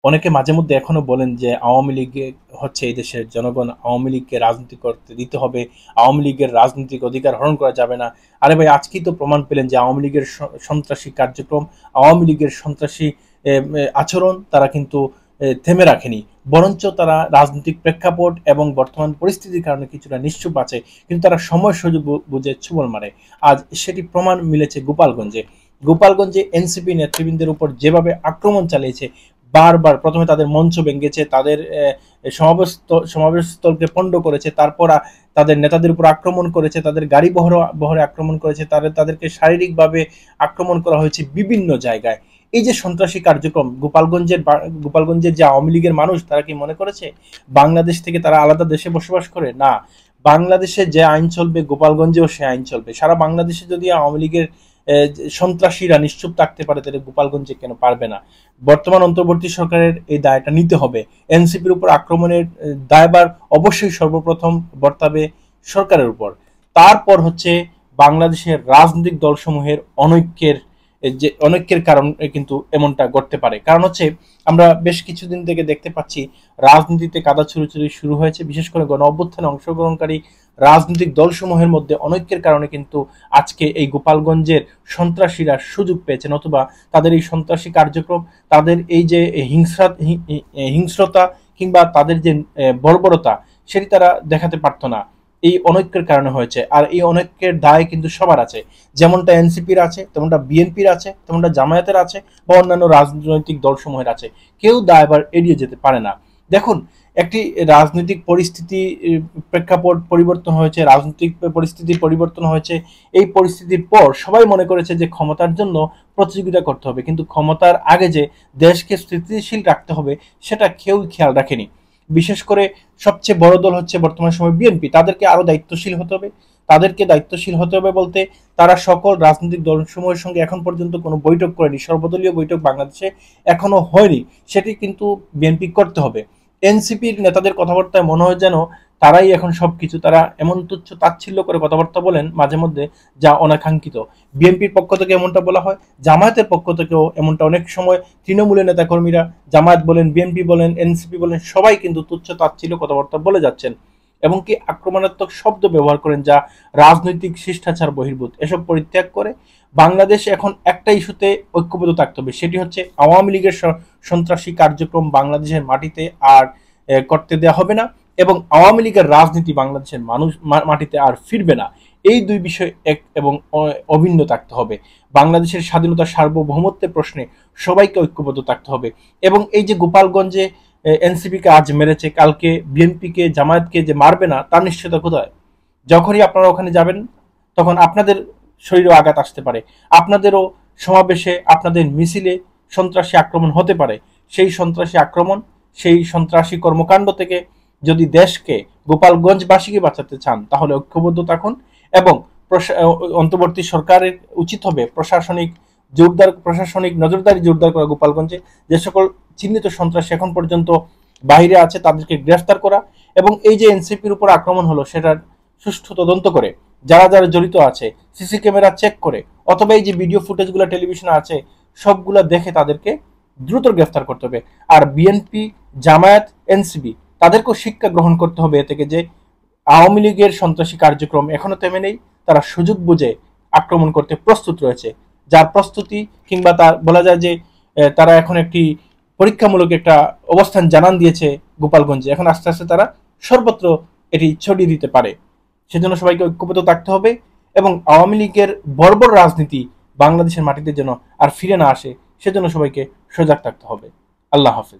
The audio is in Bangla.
অনেকে মাঝে মধ্যে এখনো বলেন যে আওয়ামী লীগে হচ্ছে এই দেশের জনগণ, আওয়ামী লীগকে রাজনীতি করতে দিতে হবে, আওয়ামী লীগের রাজনৈতিক অধিকার হরণ করা যাবে না। আরে ভাই, আজকেই তো প্রমাণ পেলেন যে আওয়ামী লীগের সন্ত্রাসী কার্যক্রম, আওয়ামী লীগের সন্ত্রাসী আচরণ তারা কিন্তু থেমে রাখেনি, বরঞ্চ তারা রাজনৈতিক প্রেক্ষাপট এবং বর্তমান পরিস্থিতির কারণে কিছুটা নিশ্চুপ আছে, কিন্তু তারা সময় সুযোগ বুঝে ছুবল মারে। আজ সেটি প্রমাণ মিলেছে গোপালগঞ্জে। গোপালগঞ্জে এনসিপি নেতৃবৃন্দের উপর যেভাবে আক্রমণ চালিয়েছে, বারবার প্রথমে তাদের মঞ্চ ভেঙেছে, তাদের সমাবেশস্থলকে পণ্ড করেছে, তারপর তাদের নেতাদের উপর আক্রমণ করেছে, তাদের গাড়ি বহরে আক্রমণ করেছে, তাদেরকে শারীরিকভাবে আক্রমণ করা হয়েছে বিভিন্ন জায়গায়। এই যে সন্ত্রাসী কার্যক্রম, গোপালগঞ্জের যে আওয়ামী লীগের মানুষ, তারা কি মনে করেছে বাংলাদেশ থেকে তারা আলাদা দেশে বসবাস করে? না, বাংলাদেশে যে আইন চলবে গোপালগঞ্জেও সে আইন চলবে। সারা বাংলাদেশে যদি আওয়ামী লীগের সন্ত্রাসীরা নিশ্চুপ থাকতে পারে, তাহলে গোপালগঞ্জে কেন পারবে না? বর্তমান অন্তর্বর্তী সরকারের এই দায়টা নিতে হবে। এনসিপির উপর আক্রমণের দায়ভার অবশ্যই সর্বপ্রথম বর্তাবে সরকারের উপর। তারপর হচ্ছে বাংলাদেশের রাজনৈতিক দলসমূহের অনৈক্যের কারণে কিন্তু এমনটা ঘটতে পারে। কারণ হচ্ছে আমরা বেশ কিছুদিন থেকে দেখতে পাচ্ছি রাজনীতিতে কাদা ছুড়োছুড়ি শুরু হয়েছে, বিশেষ করে গণ অভ্যুত্থানে অংশগ্রহণকারী রাজনৈতিক দলসমূহের মধ্যে অনৈক্যের কারণে কিন্তু আজকে এই গোপালগঞ্জের সন্ত্রাসীরা সুযোগ পেয়েছেন, অথবা তাদের এই সন্ত্রাসী কার্যক্রম, তাদের এই যে হিংস্রতা কিংবা তাদের যে বর্বরতা, সেটি তারা দেখাতে পারতো না। এই অনৈক্যের কারণে হয়েছে, আর এই অনৈক্যের দায় কিন্তু সবার আছে। যেমনটা এনসিপির আছে, তেমনটা বিএনপির আছে, তেমনটা জামায়াতের আছে, বা অন্যান্য রাজনৈতিক দলসমূহের আছে। কেউ দায়ভার এড়িয়ে যেতে পারে না। দেখুন, একটি রাজনৈতিক পরিস্থিতি প্রেক্ষাপট পরিবর্তন হয়েছে, রাজনৈতিক পরিস্থিতির পরিবর্তন হয়েছে। এই পরিস্থিতির পর সবাই মনে করেছে যে ক্ষমতার জন্য প্রতিযোগিতা করতে হবে, কিন্তু ক্ষমতার আগে যে দেশকে স্থিতিশীল রাখতে হবে সেটা কেউ খেয়াল রাখেনি। বিশেষ করে সবচেয়ে বড় দল হচ্ছে বর্তমান সময় বিএনপি। তাদেরকে আরো দায়িত্বশীল হতে হবে। তাদেরকে দায়িত্বশীল হতে হবে বলতে, তারা সকল রাজনৈতিক দলসমূহের সঙ্গে এখন পর্যন্ত কোনো বৈঠক করেনি, সর্বদলীয় বৈঠক বাংলাদেশে এখনো হয়নি, সেটি কিন্তু বিএনপি করতে হবে। এনসিপির নেতাদের কথাবার্তায় মনে হয় যেন তারাই এখন সবকিছু, তারা এমন তুচ্ছ তাচ্ছিল্য করে কথাবার্তা বলেন মাঝে মধ্যে, যা অনাকাঙ্ক্ষিত। বিএনপির পক্ষ থেকে এমনটা বলা হয়, জামায়াতের পক্ষ থেকেও এমনটা অনেক সময়। তৃণমূলের নেতাকর্মীরা, জামায়াত বলেন, বিএনপি বলেন, এনসিপি বলেন, সবাই কিন্তু তুচ্ছ তাচ্ছিল্য কথাবার্তা বলে যাচ্ছেন, এবং কি আক্রমণাত্মক শব্দ ব্যবহার করেন, যা রাজনৈতিক শিষ্টাচার বহির্ভূত। এসব পরিত্যাগ করে বাংলাদেশ এখন একটা ইস্যুতে ঐক্যবদ্ধ থাকতে হবে, সেটি হচ্ছে আওয়ামী লীগের সন্ত্রাসী কার্যক্রম বাংলাদেশের মাটিতে আর করতে দেওয়া হবে না, এবং আওয়ামী লীগের রাজনীতি বাংলাদেশের মাটিতে আর ফিরবে না। এই দুই বিষয় এক এবং অভিন্ন থাকতে হবে। বাংলাদেশের স্বাধীনতা সার্বভৌমত্বের প্রশ্নে সবাইকে ঐক্যবদ্ধ থাকতে হবে। এবং এই যে গোপালগঞ্জে এনসিপিকে আজ মেরেছে, কালকে বিএনপিকে জামায়াতকে যে মারবে না, তার নিশ্চয়তা কোথায়? যখনই আপনারা ওখানে যাবেন, তখন আপনাদের শরীরেও আঘাত আসতে পারে, আপনাদেরও সমাবেশে, আপনাদের মিছিলে সন্ত্রাসী আক্রমণ হতে পারে। সেই সন্ত্রাসী আক্রমণ, সেই সন্ত্রাসী কর্মকাণ্ড থেকে যদি দেশকে, গোপালগঞ্জবাসীকে বাঁচাতে চান, তাহলে ঐক্যবদ্ধ থাকুন। এবং অন্তর্বর্তী সরকারের উচিত হবে প্রশাসনিক নজরদারি জোরদার করা গোপালগঞ্জে। যে সকল চিহ্নিত সন্ত্রাসী এখন পর্যন্ত বাইরে আছে, তাদেরকে গ্রেফতার করা, এবং এই যে এনসিপির উপর আক্রমণ হলো, সেটার সুষ্ঠু তদন্ত করে যারা যারা জড়িত আছে সিসি ক্যামেরা চেক করে, অথবা এই যে ভিডিও ফুটেজগুলো টেলিভিশনে আছে, সবগুলা দেখে তাদেরকে দ্রুত গ্রেফতার করতে হবে। আর বিএনপি, জামায়াত, এনসিপি, তাদেরকেও শিক্ষা গ্রহণ করতে হবে এ থেকে, যে আওয়ামী লীগের সন্ত্রাসী কার্যক্রম এখনো থেমে নেই, তারা সুযোগ বুঝে আক্রমণ করতে প্রস্তুত রয়েছে। যার প্রস্তুতি, কিংবা তার বলা যায় যে তারা এখন একটি পরীক্ষামূলক একটা অবস্থান জানান দিয়েছে গোপালগঞ্জে। এখন আস্তে আস্তে তারা সর্বত্র এটি ছড়িয়ে দিতে পারে। সেজন্য সবাইকে ঐক্যবদ্ধ থাকতে হবে, এবং আওয়ামী লীগের বর্বর রাজনীতি বাংলাদেশের মাটিতে যেন আর ফিরে না আসে, সেজন্য সবাইকে সজাগ থাকতে হবে। আল্লাহ হাফেজ।